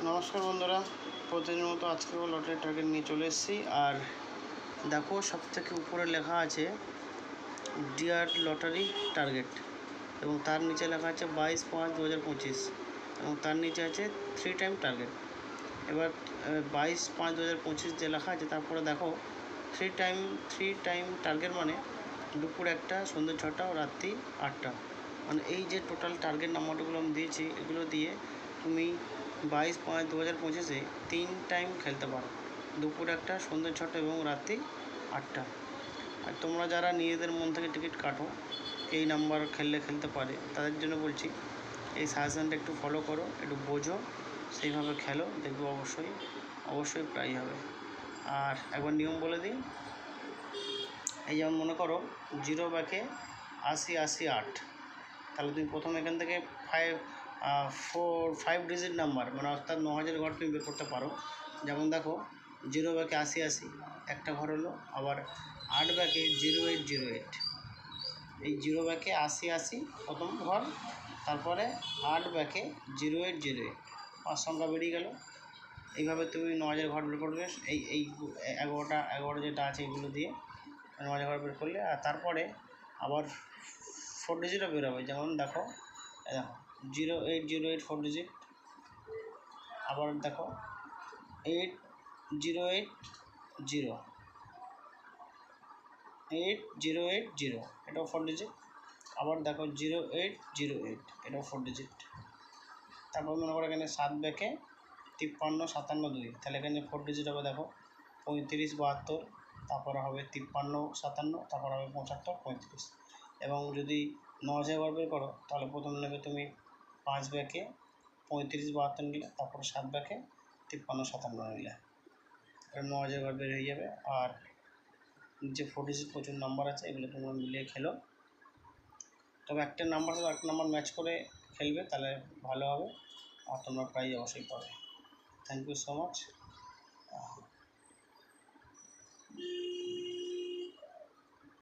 নমস্কার বন্ধুরা, প্রতিদিনের মতো আজকেও লটারি টার্গেট নিয়ে চলে এসেছি। আর দেখো, সবথেকে উপরে লেখা আছে ডিয়ার লটারি টার্গেট এবং তার নিচে লেখা আছে 22/5/2025 এবং তার নিচে আছে 3 টাইম টার্গেট। এবার 22/5/2025 যে লেখা আছে তারপরে দেখো থ্রি টাইম টার্গেট মানে দুপুর 1টা, সন্ধ্যে 6টা ও রাত্রি 8টা। মানে এই যে টোটাল টার্গেট নাম্বারগুলো আমি দিয়েছি, এগুলো দিয়ে তুমি 22/5/2025 3 টাইম খেলতে পারো, দুপুর 1টা, সন্ধ্যে 6টা এবং রাত্রি 8টা। আর তোমরা যারা নিজেদের মন থেকে টিকিট কাটো এই নাম্বার খেলতে পারে, তাদের জন্য বলছি এই সাজেশনটা একটু ফলো করো, একটু বোঝো, সেইভাবে খেলো, দেখবে অবশ্যই প্রাইজ হবে। আর একবার নিয়ম বলে দিই, এই যেমন মনে করো 0 ব্যাকে 80/80/8, তাহলে তুমি প্রথম এখান থেকে 5 ডিজিট নাম্বার মানে অর্থাৎ 9000 ঘর তুমি বের করতে পারো। যেমন দেখো 0 ব্যাকে 80/80 একটা ঘর হলো, আবার 8 ব্যাকে 0808, এই 0 ব্যাকে 80/80 প্রথম ঘর, তারপরে 8 ব্যাকে 0808, 5 সংখ্যা বেরিয়ে গেল। এইভাবে তুমি 9000 ঘর বের করবে, এই 11 যেটা আছে এগুলো দিয়ে 9000 ঘর বের করলে। আর তারপরে আবার 4 ডিজিটও বেরোবে, যেমন দেখো 0808 4 ডিজিট, আবার দেখো 8080 এটাও 4 ডিজিট, আবার দেখো 0808 এটাও 4 ডিজিট। তারপর মনে করো এখানে 7 ব্যাকে 5357 2, তাহলে এখানে 4 ডিজিট হবে, দেখো 3572, তারপরে হবে 5357, তারপর হবে 7535। এবং যদি 9000 ঘর বের করো তাহলে প্রথম নেবে তুমি 5 ব্যাকে 3572 নিলে, তারপরে 7 ব্যাকে 5357 নিলে, 9000 ঘর বের হয়ে যাবে। আর যে 4 ডিজিট প্রচুর নাম্বার আছে, এগুলো তোমরা মিলিয়ে খেলো, তবে একটা নাম্বার সাথে একটা নাম্বার ম্যাচ করে খেলবে, তাহলে ভালো হবে আর তোমরা প্রাইজ অবশ্যই পাবে। Thank you so much.